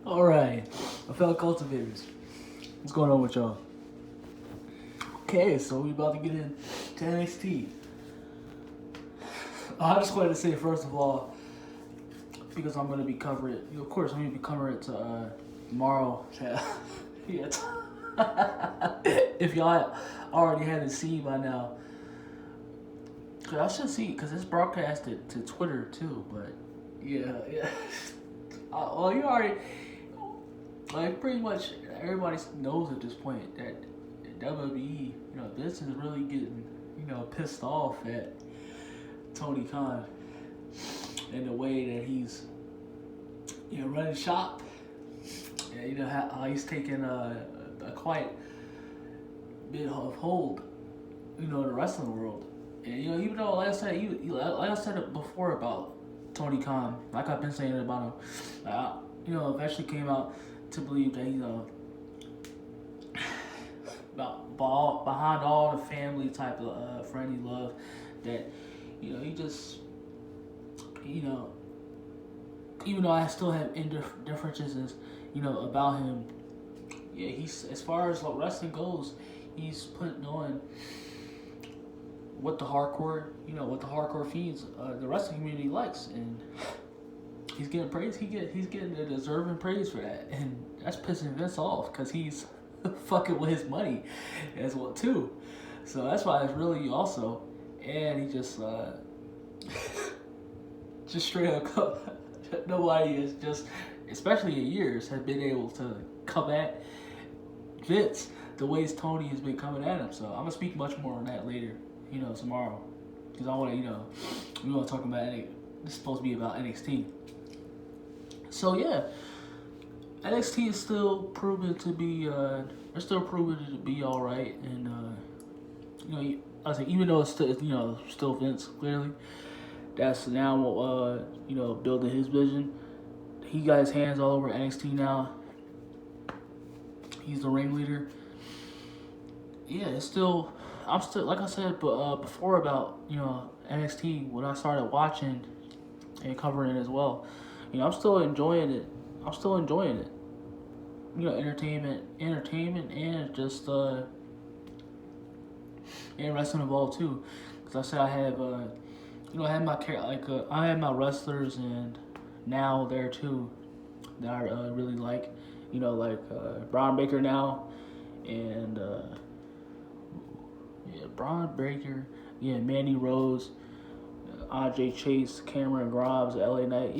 Alright, my fellow cultivators, what's going on with y'all? Okay, so we about to get into NXT. I just wanted to say, first of all, because I'm going to be covering it, of course, I'm going to be covering it tomorrow. Yeah, if y'all already hadn't seen by now, cause I should see, because it's broadcasted to Twitter too, but yeah. Well, you already, like, pretty much everybody knows at this point that WWE, this is really getting, pissed off at Tony Khan and the way that he's, running shop. And, how he's taking a quite bit of hold, in the wrestling world. And, even though, like I said, it before about Tony Khan, like I've been saying about him, eventually came out to believe that he's behind all the family type of friendly love, that he just even though I still have differences about him, he's, as far as like wrestling goes, he's putting on what the hardcore fiends, the wrestling community likes, and he's getting praise. He's getting the deserving praise for that, and that's pissing Vince off because he's fucking with his money as well too. So that's why it's really also, and he just straight up nobody is just, especially in years, have been able to come at Vince the ways Tony has been coming at him. So I'm gonna speak much more on that later, tomorrow, because I want to, we want to talk about it. This is supposed to be about NXT. So yeah, NXT is still proven to be, they're still proven to be all right, and I say, even though it's still, still Vince, clearly, that's now building his vision. He got his hands all over NXT now. He's the ringleader. Yeah, I'm still, like I said, but before about NXT, when I started watching and covering it as well, I'm still enjoying it. Entertainment, and just and wrestling involved too. Because I said I have I had my I had my wrestlers, and now there too that I really like. Bron Breakker now, and Bron Breakker, Mandy Rose, AJ Chase, Cameron Grimes, LA Knight,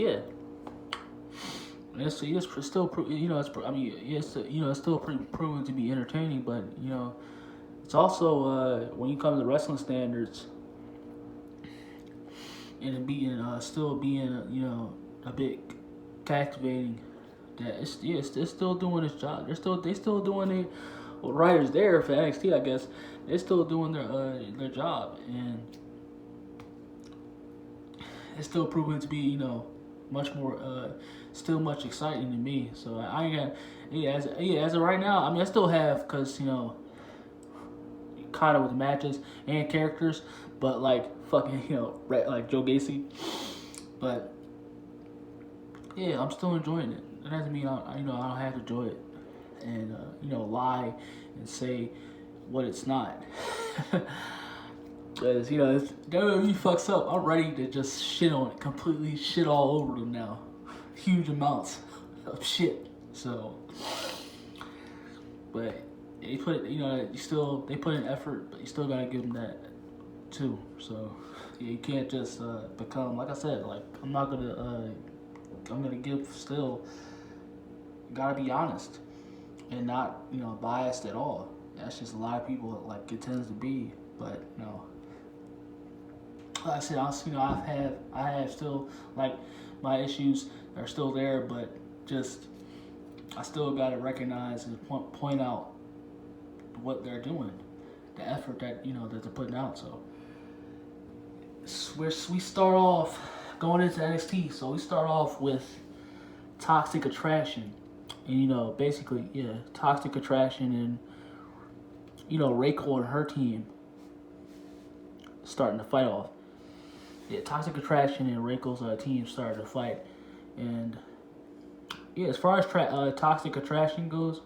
And it's still it's still proven to be entertaining, but it's also when you come to wrestling standards, and it being still being a bit captivating, that it's still doing its job. They still doing it. Well, writers there for NXT, I guess, they're still doing their job, and it's still proving to be much more still much exciting to me. So I ain't got as of right now. I mean, I still have, because kind of with the matches and characters, but like fucking like Joe Gacy, but yeah, I'm still enjoying it. It doesn't mean I don't have to enjoy it and lie and say what it's not. Because if WWE fucks up, I'm ready to just shit on it, completely shit all over them now, huge amounts of shit. So, but they put they put in effort, but you still gotta give them that too. So you can't just become, like I said, like I'm gonna give still. Gotta be honest and not biased at all. That's just a lot of people like it tends to be, but like I said, I have still, like, my issues are still there, but just I still gotta recognize and point out what they're doing, the effort that that they're putting out. So we start off going into NXT. So we start off with Toxic Attraction, and basically Toxic Attraction, and Rachel and her team starting to fight off. Toxic Attraction and Rachel's team started to fight, and yeah, as far as toxic attraction goes,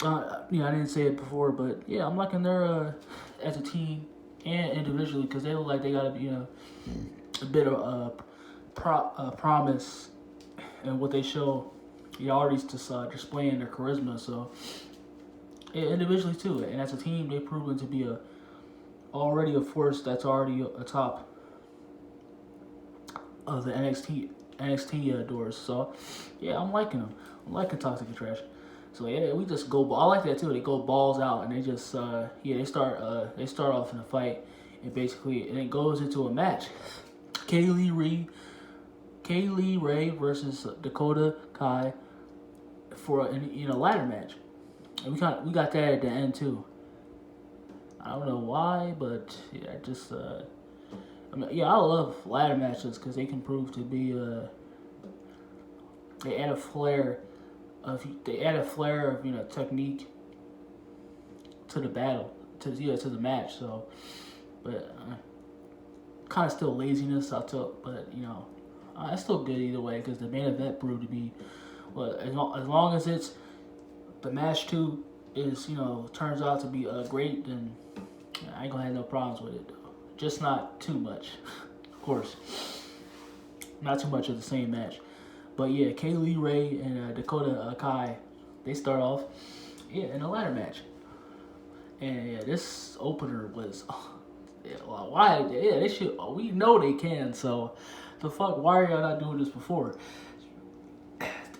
I didn't say it before, but yeah, I'm liking their as a team and individually because they look like they got a bit of promise in what they show. You're already just displaying their charisma, so yeah, individually too, and as a team, they've proven to be already a force that's already atop of the NXT doors. So yeah, I'm liking them. I'm liking Toxic Attraction. So yeah, we just go. I like that too. They go balls out and they just they start off in a fight and basically and it goes into a match. Kaylee Ray versus Dakota Kai for a ladder match. And we got that at the end too. I don't know why, but yeah, just I love ladder matches because they can prove to be they add a flair of technique to the battle to the match. So, but kind of still laziness I took, but it's still good either way because the main event proved to be as long as it's the match too is turns out to be great, then I ain't gonna have no problems with it though. Just not too much, of course. Not too much of the same match. But yeah, Kaylee Ray and Dakota Kai, they start off in a ladder match. And yeah, this opener was why? Yeah, they should. We know they can. So the fuck, why are y'all not doing this before?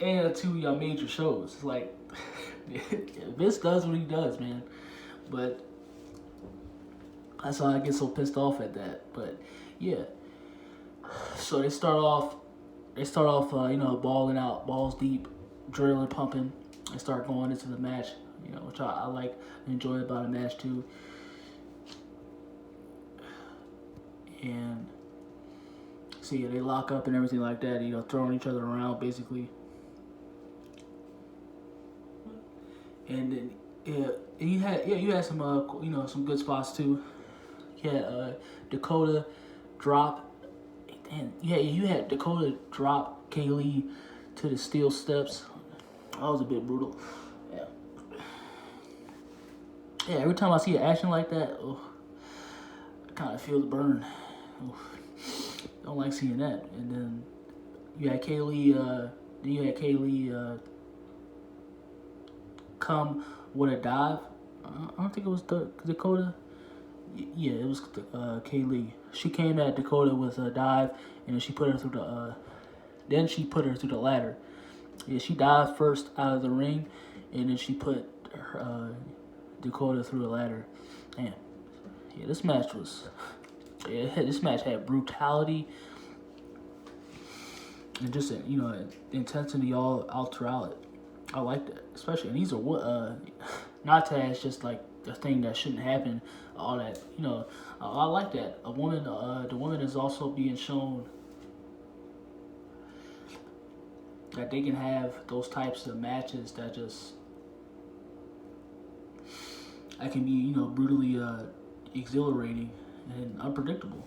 And two y'all major shows. It's like Vince does what he does, man. But that's why I get so pissed off at that. But yeah, so they start off, balling out, balls deep, drilling, pumping. They start going into the match, which I like, enjoy about a match too. And see, they lock up and everything like that, throwing each other around basically. And then you had some some good spots too. You had Dakota drop. And you had Dakota drop Kaylee to the steel steps. That was a bit brutal. Yeah. Yeah, every time I see an action like that, I kind of feel the burn. Don't like seeing that. And then you had Kaylee. Come with a dive. I don't think it was Dakota. Yeah, it was Kaylee. She came at Dakota with a dive, and then she put her through the ladder. Yeah, she dived first out of the ring, and then she put Dakota through the ladder. Damn. Yeah, this match had brutality and just intensity all out throughout it. I like that, especially, and these are not that it's just like a thing that shouldn't happen. All that, I like that. The woman is also being shown that they can have those types of matches that can be, brutally exhilarating and unpredictable,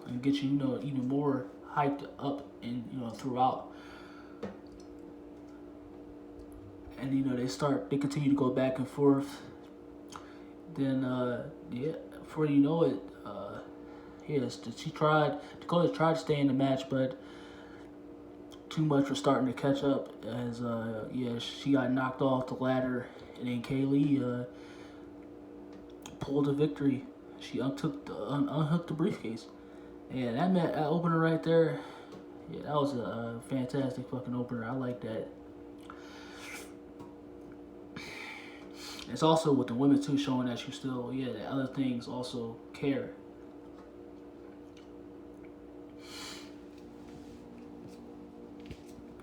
and get you, even more hyped up and throughout. And they continue to go back and forth. Then before you know it, Dakota tried to stay in the match, but too much was starting to catch up as she got knocked off the ladder, and then Kaylee pulled the victory. She unhooked the briefcase. Yeah, that opener right there, yeah, that was a fantastic fucking opener. I like that. It's also with the women too, showing that you still, that other things also care.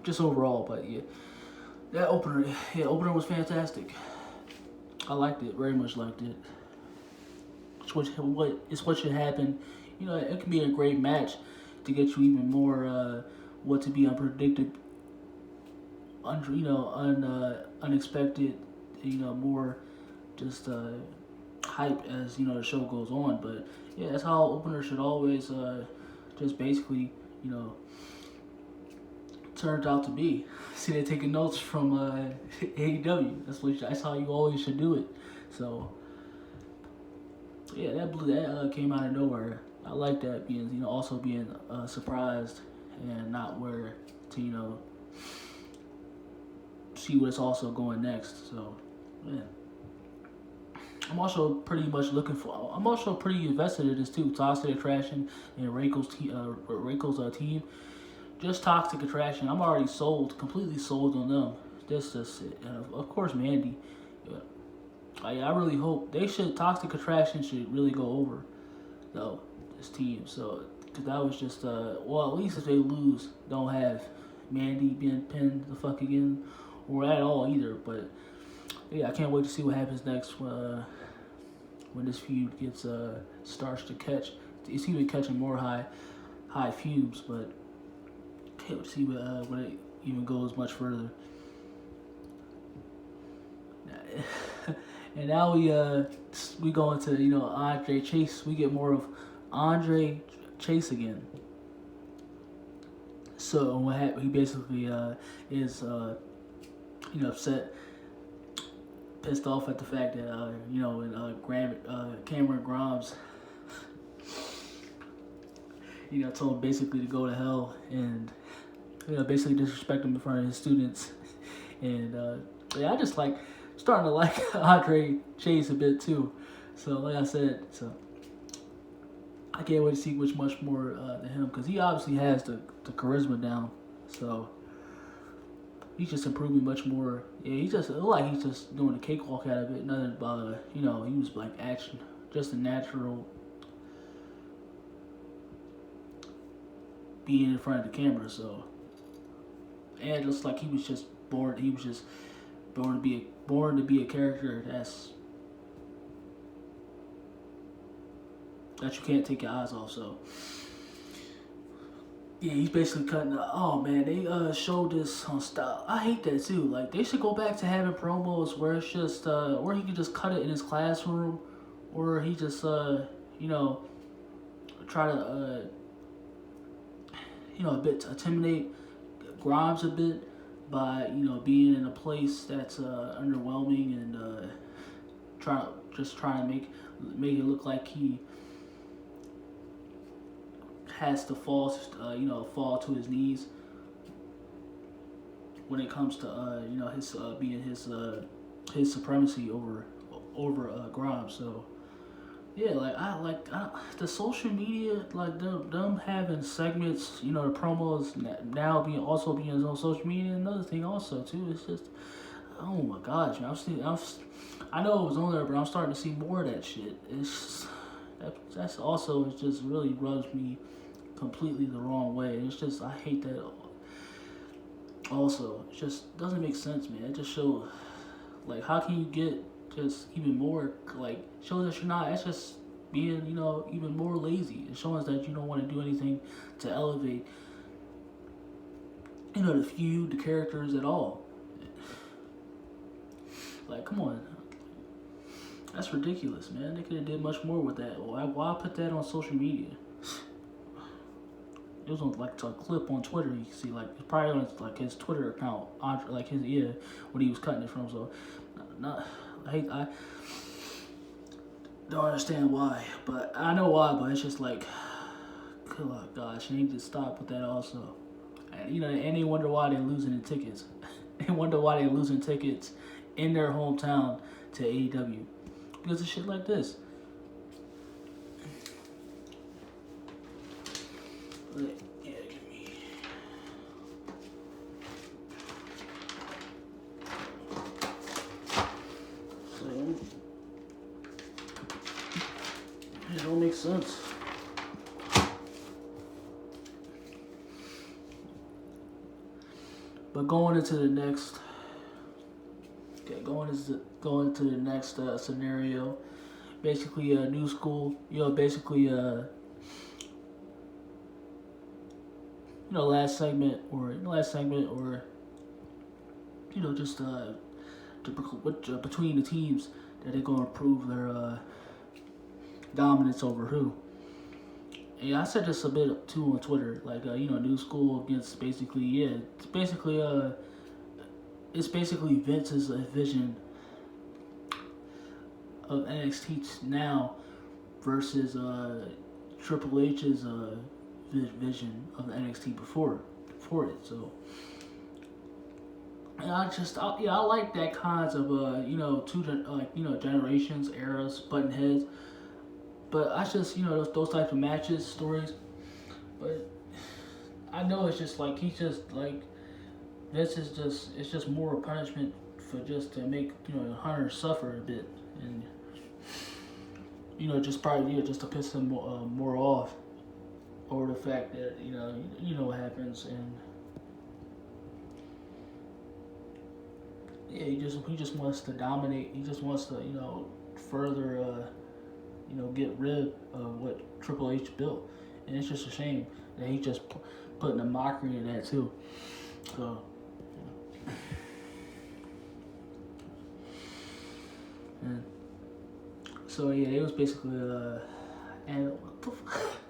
Just overall, but yeah, that opener was fantastic. I liked it, very much liked it. It's what should happen. It can be a great match to get you even more what to be unpredicted, unexpected. More just hype as the show goes on. But yeah, that's how openers should always just basically turned out to be. See, they're taking notes from AEW. That's how you always should do it. So yeah, that came out of nowhere. I like that being also being surprised and not where to see what's also going next. So yeah. I'm also pretty invested in this too. Toxic Attraction and Reiko's team. Just Toxic Attraction. I'm already completely sold on them. This is of course Mandy. Yeah. I really hope Toxic Attraction should really go over though this team. So because that was just well, at least if they lose, don't have Mandy being pinned the fuck again or at all either. But yeah, I can't wait to see what happens next when this feud gets starts to catch. It's even catching more high fumes, but can't wait to see when it even goes much further. And now we go into Andre Chase. We get more of Andre Chase again. So what happened? He basically is upset, pissed off at the fact that Cameron Grimes told him basically to go to hell and basically disrespect him in front of his students. And I just starting to like Andre Chase a bit too. So like I said, I can't wait to see much more than him, because he obviously has the charisma down. So he's just improving much more. Yeah, he's just doing a cakewalk out of it. Nothing but he was like action, just a natural being in front of the camera. So and it looks like he was just born. He was just born to be a character that you can't take your eyes off. So yeah, he's basically cutting. Oh man, they showed this on style. I hate that too. Like they should go back to having promos where it's just where he could just cut it in his classroom, or he just try to a bit to intimidate Grimes a bit by being in a place that's underwhelming and trying to make it look like he has to fall to his knees when it comes to his being his supremacy over Grimes. So yeah, the social media, like them having segments, the promos now being on social media. Another thing also too, it's just, oh my gosh, man, I know it was on there, but I'm starting to see more of that shit. It's that's also, it just really rubs me completely the wrong way. It's just, I hate that. Also, it just doesn't make sense, man. It just shows, how can you get just even more, shows that you're not, that's just being, even more lazy. It shows that you don't want to do anything to elevate, the feud, the characters at all. Come on. That's ridiculous, man. They could have did much more with that. Why put that on social media? It was on a clip on Twitter. You can see it's probably on his Twitter account, when he was cutting it from. So, I don't understand why, but I know why. But it's just oh gosh, they need to stop with that also. And and they wonder why they're losing the tickets. They wonder why they're losing tickets in their hometown to AEW because of shit like this. Yeah, give me. So, it don't make sense. But going into the next scenario, basically a new school, last segment or just between the teams that they're gonna prove their dominance over who. Yeah, I said this a bit too on Twitter. Like, New School against basically, yeah, it's basically Vince's vision of NXT now versus Triple H's vision of NXT before it. So, and I like that kinds of generations, eras, button heads. But I just those types of matches, stories. But I know it's just like he's just like this is just it's just more punishment for just to make Hunter suffer a bit and just probably just to piss him more off over the fact that what happens and yeah he just wants to dominate. He just wants to further get rid of what Triple H built, and it's just a shame that he just putting a mockery in that too. So. And so yeah, it was basically and what the fuck?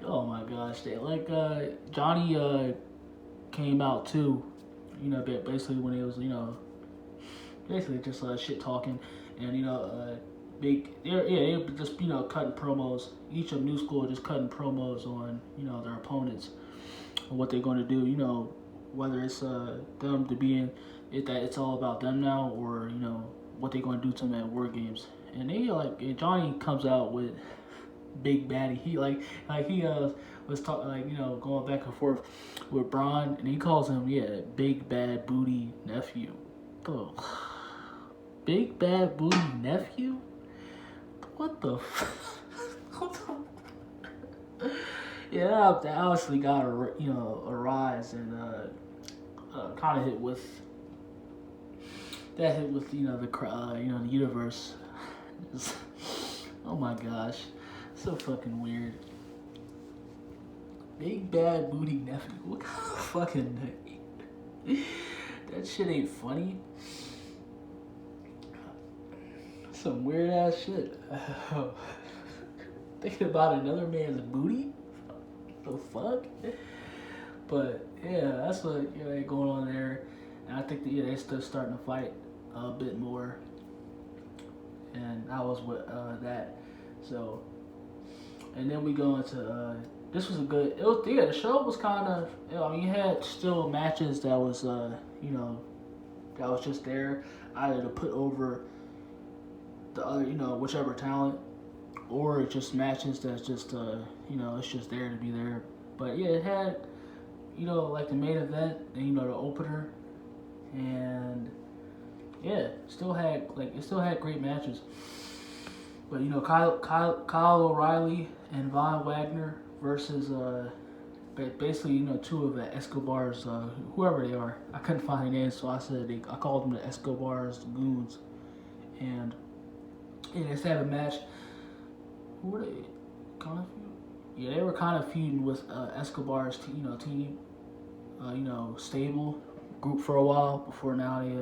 Oh my gosh, they like Johnny came out too, basically when it was basically just shit talking and they were just cutting promos. Each of New School just cutting promos on their opponents and what they're going to do. Whether it's them to be in it that it's all about them now or what they're going to do to them at WarGames. And they Johnny comes out with Big Baddie. He he was talking going back and forth with Bron, and he calls him Big Bad Booty Nephew. Oh, Big Bad Booty Nephew. What the? What the? Yeah, that obviously got a rise and kind of hit with the the universe. Oh my gosh, so fucking weird. Big Bad Booty Nephew. What kind of fucking that shit ain't funny. Some weird ass shit. Thinking about another man's booty? The fuck? But yeah, that's what going on there. And I think that they're still starting to fight a bit more. And I was with that. So, and then we go into this was a good. It was the show was kind of. You had still matches that was that was just there either to put over the other whichever talent, or just matches that's just it's just there to be there. But yeah, it had like the main event and the opener, and yeah, it still had great matches. But Kyle O'Reilly and Von Wagner versus basically two of the Escobars, whoever they are. I couldn't find their names, so I called them the Escobars, the Goons, and they just had a match. Who were they? Kind of feud? Yeah, they were kind of feuding with Escobar's team, stable group for a while before now they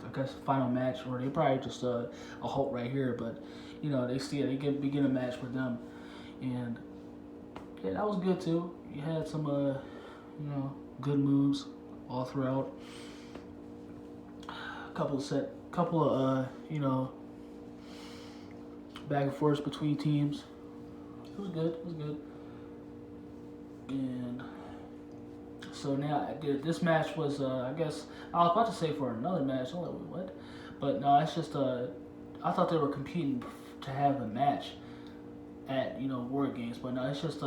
I guess final match, or they probably just a halt right here, but they begin a match with them, and yeah, that was good too. You had some good moves all throughout. Couple of back and forth between teams. It was good. And so now this match was I guess I was about to say for another match. I'm like, what? But no, it's just I thought they were competing to have a match at WarGames, but no, it's just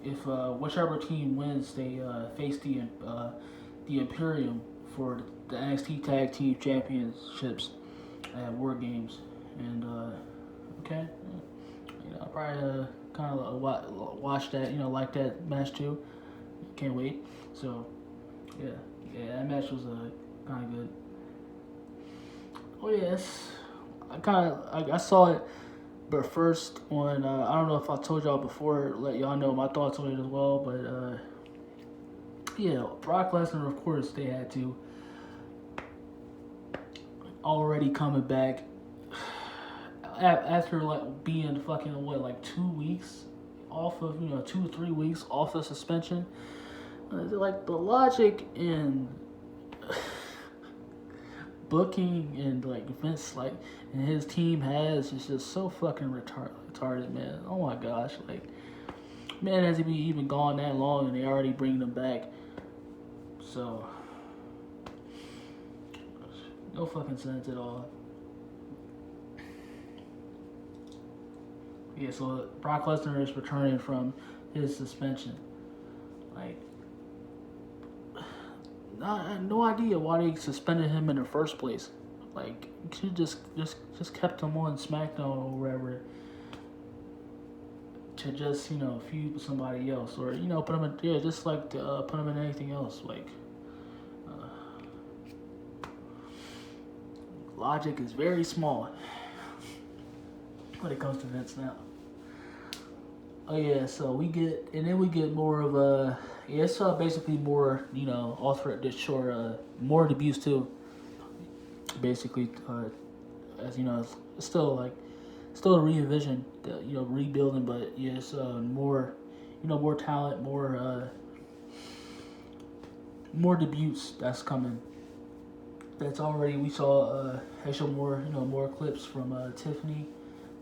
if whichever team wins, they face the Imperium for the NXT Tag Team Championships at WarGames, and okay, I probably kind of watch that, like that match too. Can't wait. So yeah, that match was kind of good. Oh yes, I saw it, but first on I don't know if I told y'all before, let y'all know my thoughts on it as well, but yeah, Brock Lesnar, of course, they had to. Already coming back. after like being fucking what, like 2 weeks off of, 2 or 3 weeks off of suspension. Like the logic in booking and like Vince like and his team has is just so fucking retarded, man. Oh my gosh, like man hasn't even gone that long and they already bring them back. So no fucking sense at all. Yeah, so Brock Lesnar is returning from his suspension. Like, I had no idea why they suspended him in the first place. Like, you just kept him on SmackDown or wherever to just feud with somebody else, or put him in just like put him in anything else. Like, logic is very small when it comes to Vince now. Oh yeah, so we get more of a it's basically more alternate more debuts too. Basically, as it's still a re-envision, rebuilding, but yeah, it's more more talent, more debuts that's coming. That's already we saw actually more clips from Tiffany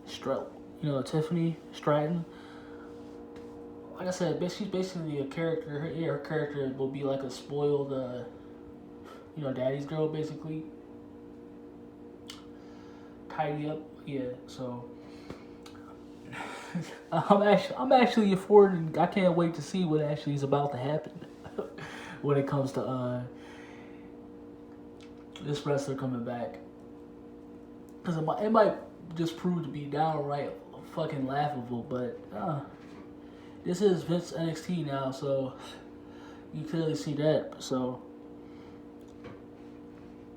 Stratton. Like I said, she's basically a character. Her character will be like a spoiled, daddy's girl, basically. Tidy up, yeah. So I'm actually affording. I can't wait to see what actually is about to happen when it comes to this wrestler coming back. Because it might just prove to be downright fucking laughable, but. This is Vince NXT now, so you clearly see that. So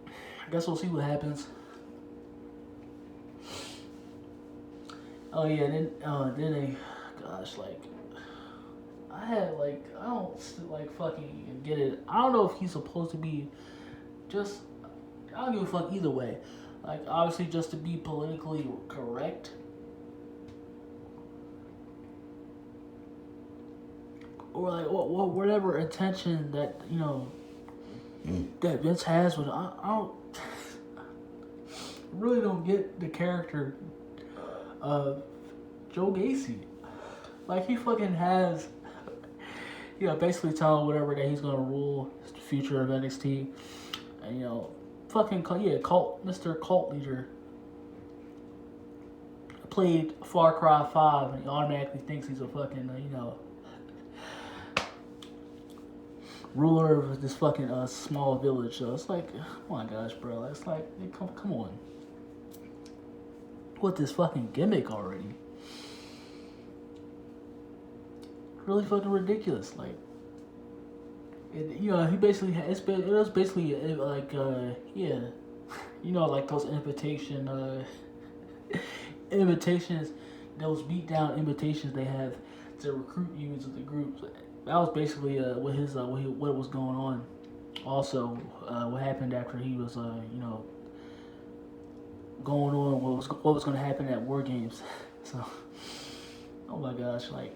I guess we'll see what happens. Oh yeah, then they, gosh, like I don't like fucking get it. I don't know if he's supposed to be just. I don't give a fuck either way. Like obviously just to be politically correct. Or like whatever intention that that Vince has with I don't really don't get the character of Joe Gacy. Like he fucking has basically telling whatever that he's gonna rule the future of NXT, and fucking cult Mr. Cult Leader played Far Cry 5 and he automatically thinks he's a fucking ruler of this fucking small village. So it's like, oh my gosh, bro. It's like, come on. What this fucking gimmick already? Really fucking ridiculous. Like, he basically it was basically like like those invitations, those beat down invitations they have to recruit you into the group. That was basically what was going on. Also, what happened after he was going on what was going to happen at WarGames. So, oh my gosh, like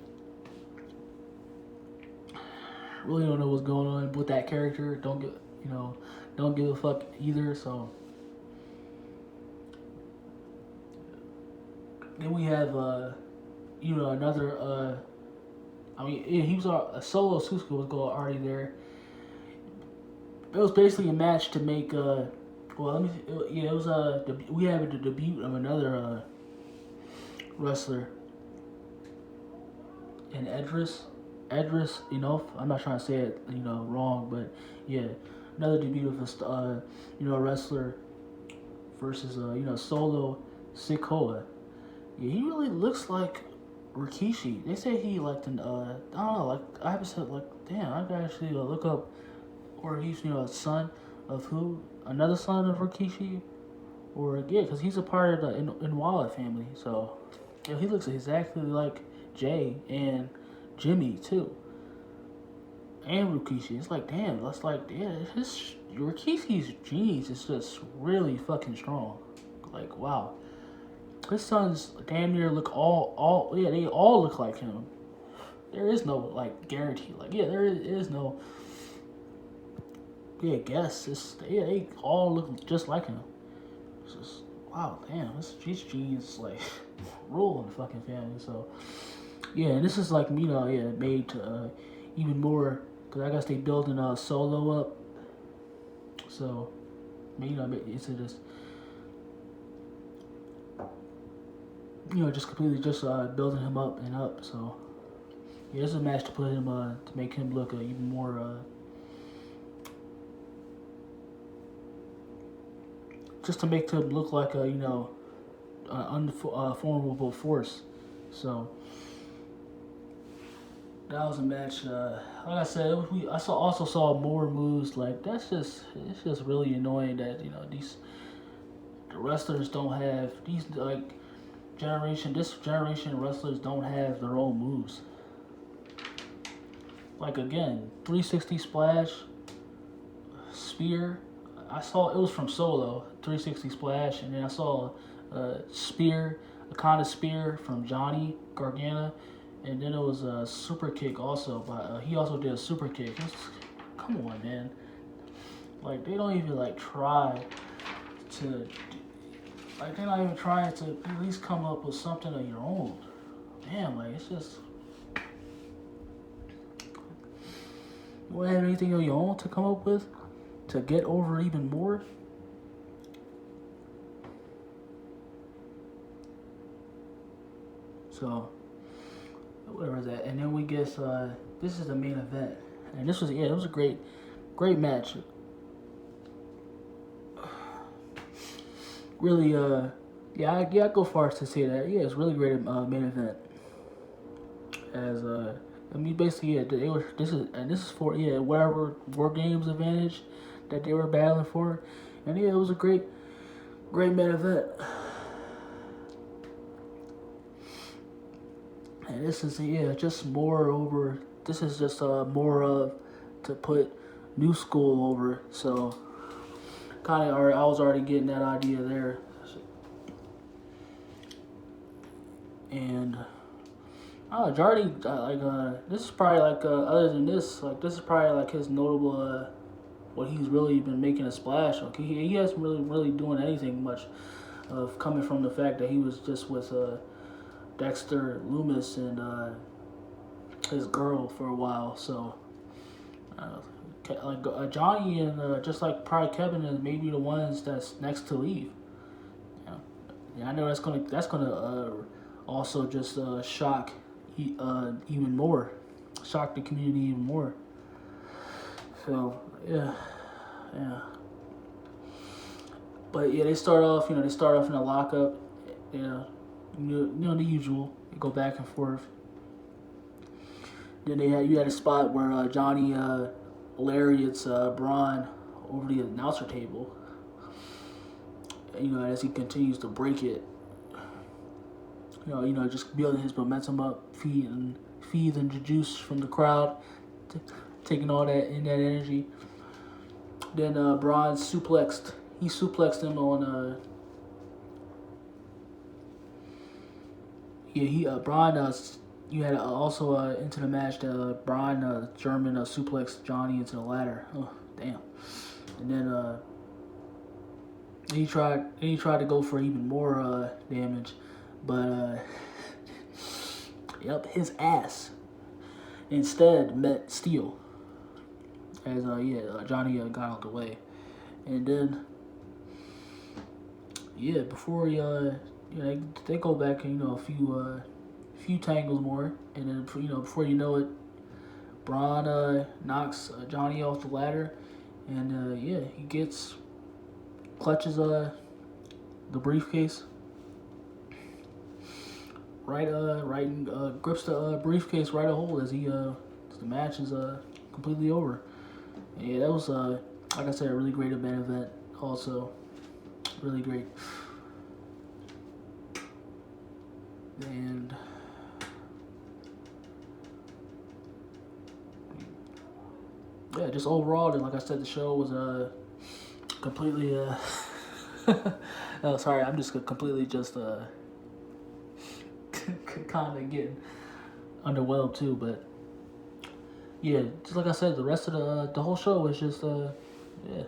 really don't know what's going on with that character. Don't give a fuck either. So then we have another. He was a solo. Suzuki was already there. It was basically a match to make. It was we have the debut of another wrestler. And Edris, I'm not trying to say it, wrong, but yeah, another debut of a wrestler versus Solo Sikoa. Yeah, he really looks like Rikishi. They say he I don't know, like I haven't said damn, I gotta actually look up, or he's a son of who? Another son of Rikishi, or because he's a part of the Inwala family. So he looks exactly like Jay and Jimmy too, and Rikishi. It's like damn, Rikishi's genes is just really fucking strong. Like wow. his sons damn near look all yeah, they all look like him. There is no like guarantee. Like yeah, there is no yeah guess. It's yeah, they all look just like him. It's just wow, damn, these genes like rule in the fucking family. So yeah, and this is like yeah made to even more because I guess they building Solo up. So it's just just completely just building him up and up. So yeah, this is a match to put him to make him look even more just to make him look like a unformable force. So that was a match. Like I said, also saw more moves. Like it's just really annoying that the wrestlers don't have these like this generation wrestlers don't have their own moves. Like again, 360 splash, spear. I saw it was from Solo, 360 splash, and then I saw a spear, a kind of spear from Johnny Gargano, and then it was a super kick also. But he also did a super kick. Come on, man! Like they don't even like try to, like they're not even trying to at least come up with something of your own. Damn, like it's just. You don't have anything of your own to come up with to get over even more? So, whatever that. And then we guess this is the main event. And this was, it was a great match. Really, I go far as to say that. Yeah, it's really great main event. As, basically, yeah, this is for, whatever WarGames advantage that they were battling for. And yeah, it was a great main event. And this is just more over. This is just more of to put New School over. So kind of, I was already getting that idea there. And Jardy, this is probably like other than this, like this is probably like his notable what he's really been making a splash. Like he hasn't really doing anything much of coming from the fact that he was just with Dexter Loomis and his girl for a while. So Johnny and just like probably Kevin is maybe the ones that's next to leave. Yeah, I know that's gonna also just shock even more, shock the community even more. So yeah. But yeah, they start off in a lockup. The usual. They go back and forth. Then you had a spot where Johnny lariats Braun over the announcer table. As he continues to break it. Just building his momentum up, feeding the juice from the crowd, taking all that energy. Then Braun suplexed him on Braun you had also into the match that Braun German suplexed Johnny into the ladder. Oh damn! And then he tried to go for even more damage, but his ass instead met steel as Johnny got out the way. And then before they go back a few tangles more, and then before you know it, Braun knocks Johnny off the ladder, and he clutches the briefcase grips the briefcase right a hold as the match is completely over. Yeah, that was like I said, a really great event. Also, really great. And just overall, like I said, the show was completely. Oh, sorry, I'm just completely just kind of getting underwhelmed too. But yeah, just like I said, the rest of the whole show is just yeah,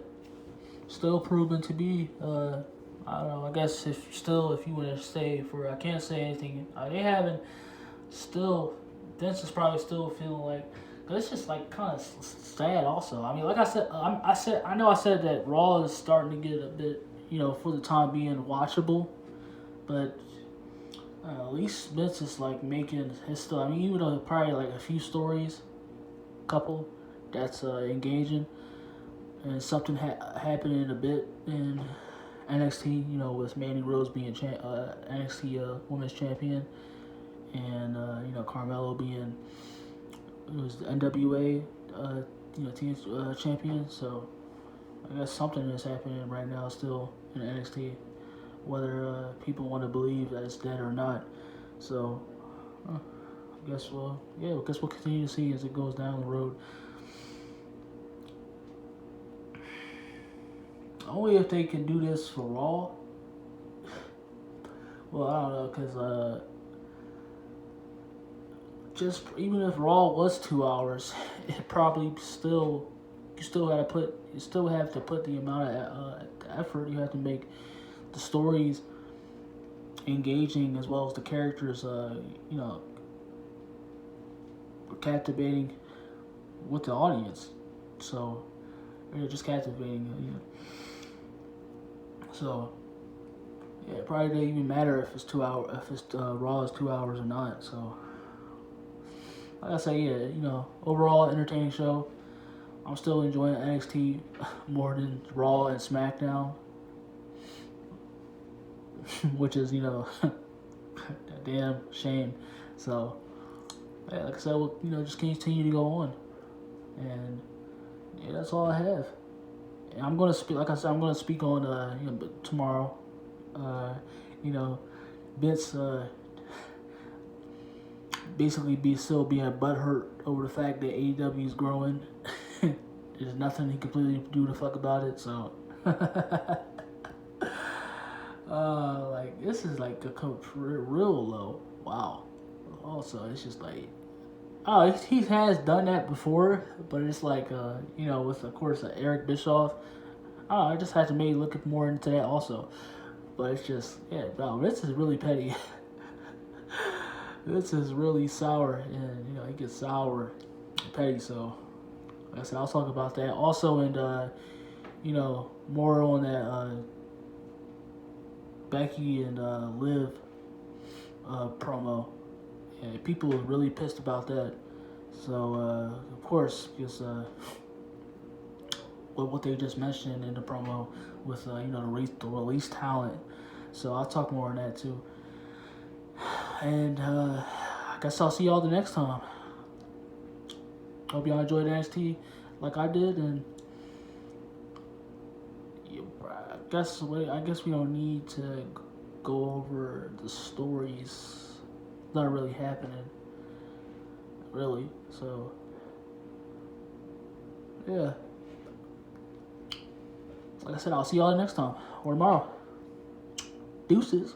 still proven to be I don't know. I guess if you want to say for I can't say anything. They haven't still. Vince is probably still feeling like. Cause it's just like kind of sad. Also, I mean, like I said, I know I said that Raw is starting to get a bit, for the time being watchable, but at least Vince is like making his stuff. I mean, even though probably like a few stories, couple that's engaging, and something happening a bit in NXT, with Mandy Rose being NXT Women's Champion, and Carmelo being it was the NWA team champion. So I guess something is happening right now still in NXT, whether people want to believe that it's dead or not. So I guess we'll continue to see as it goes down the road. Only if they can do this for Raw. Well, I don't know, because just even if Raw was 2 hours, it probably still you still have to put the amount of effort. You have to make the stories engaging as well as the characters, captivating with the audience. So they're just captivating. So yeah, it probably doesn't even matter if it's 2 hours, if it's Raw is 2 hours or not. So like I say, yeah, overall entertaining show. I'm still enjoying NXT more than Raw and SmackDown, which is a damn shame. So yeah, like I said, we'll just continue to go on, and yeah, that's all I have. And I'm gonna speak, like I said, I'm gonna speak on tomorrow. Vince basically still being butthurt over the fact that AEW is growing. There's nothing he completely do to fuck about it. So, like this is like a real low. Wow. Also, it's just like, he has done that before, but it's like with of course Eric Bischoff. I just had to maybe look more into that also. But it's just, no, this is really petty. This is really sour, and he gets sour and petty. So, like I said, I'll talk about that also, and more on that Becky and Liv promo. And people are really pissed about that. So, of course, just what they just mentioned in the promo with the release talent. So I'll talk more on that too. And I guess I'll see y'all the next time. Hope y'all enjoyed NXT like I did, and I guess we don't need to go over the stories. Not really happening, really. So yeah. Like I said, I'll see y'all next time or tomorrow. Deuces.